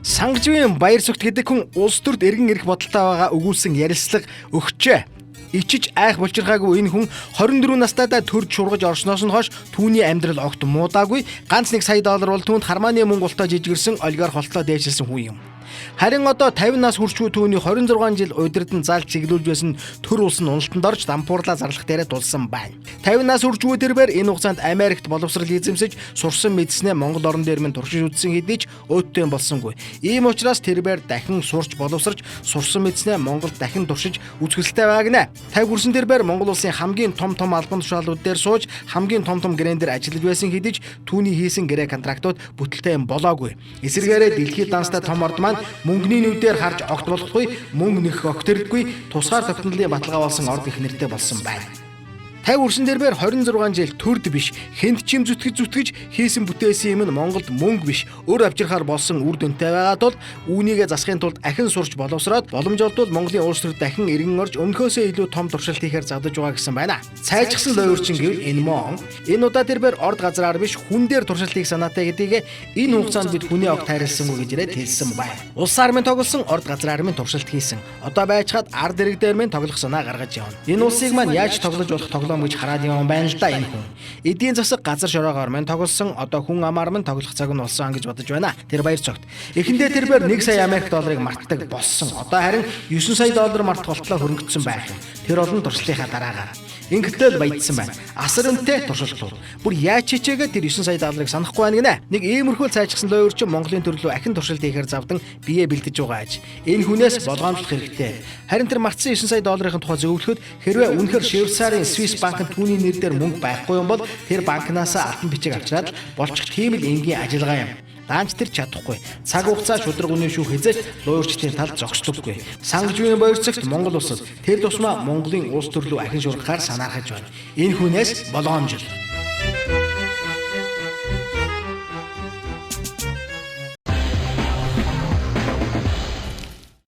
Сангажвын баяр сүгт гэдэг хүн улс төрд эргэн ирэх бодолтой байгаа өгүүлсэн ярилцлага өгчээ. Ичиж айх болчирхаагүй энэ хүн 24 настайдаа төрж шургаж орсноос нь хойш түүний амьдрал огт муудаагүй. Ганц $1 сая бол түүнд хармааны мөнгө ултаа жижигэрсэн олигарх холтоо дээшилсэн хүн юм. Харин одоо 50 нас хүрчгүй түүний 26 жил удирдан заалт чиглүүлж байсан төр улс нь уналтанд орж дампуурлаа зарлах дээрээ тулсан байна. 50 нас хүрчгүй тэрээр энэ хугацаанд Америкт боловсрал эзэмсэж сурсан мэдснээ Монгол орн дээр минь туршиж үзсэн хэдий ч өөдтэй болсонгүй. Ийм учраас тэрээр дахин сурч боловсрч сурсан мэдснээ Монголд дахин туршиж үзэсгэлэнтэй байгаа гинэ. 50 хүрсэн тэрээр Монгол улсын хамгийн том албан тушаалууд дээр сууж хамгийн том гэрэн дээр ажиллаж байсан хэдий ч түүний хийсэн гэрээ контрактууд бүтэлтэй юм болоогүй. Эсвэргээрээ дэлхийд данстай том орд маань мөнгөний нүдээр харж огт болохгүй, мөнгө нэх огтэрдгүй, тусгаар тогтнолын баталгаа болсон орд их нэртэй болсон байна. 50 хүрсэн тэрээр 26 жил төрд биш, хэнд чим зүтгэж хийсэн бүтээсэн юм нь Монголд мөнгө биш, өр авчирхаар болсон үр дүнтэй байгаа тул үүнийгээ засахын тулд ахин сурч боловсроод боломж олдвол Монголын улс төр дахин эргэн орж өмнөхөөсөө илүү том туршилт хийхээр завдаж байгаа гэсэн байна. Цайжгсан лойрчин гэвэл энэ мон. Энэ удаа тэрээр орд газраар биш хүн дээр туршилт хийх санаатай гэдгийг энэ хугацаанд бид хүний огт хайрласангүй гэж ирээд хэлсэн байна. Улс армын тоглосон, орд газраар минь туршилт хийсэн. Одоо байжхад ард ирэг дээр минь тоглох санаа гаргаж явна. Энэ улсыг маань яаж тоглож болох гэж хараад юм байна л да энэ хүн. Эдийн засаг газар шороогоор мань тоглосон, одоо хүн амаар мань тоглох цаг нь болсон гэж бодож байна. Тэр баяр цогт. Эхэндээ тэрээр $1 сая Америк долларыг мартдаг болсон. Одоо харин $9 сая мартах болтлоо хөрөнгөцсөн байх юм. Тэр олон туршлынхаа дараагаар ингэтэл баядсан байна. Асар өнтэй туршилтууд. Бүр яаж чичээгээ тэр $9 сая санахгүй байна гинэ. Нэг иймэрхүү цайжсан лойрчин Монголын төрлөө ахин туршилт хийхээр завдан бие бэлдэж байгаа аж. Энэ хүнээс болгоомжлох хэрэгтэй. Харин тэр мартсан $9 сая тухай зөвлөхөд хэрвээ үнэхээр Швейцарын Swiss банкнд түүний нэр дээр мөнгө байхгүй юм бол тэр банкнаас алтан бичиг авчраад болчих тийм л энгийн ажиллагаа юм. Даанч тэр чадахгүй. Цаг хугацаа шудраг үнэ шүү хязгаарч луурчдын тал зогсдоггүй. Сангажвын баяр цагт Монгол улсад тэр тусмаа Монголын улс төрлөө ахин шуургахаар санаахаж байна. Энэ хүнээс болгоомжл.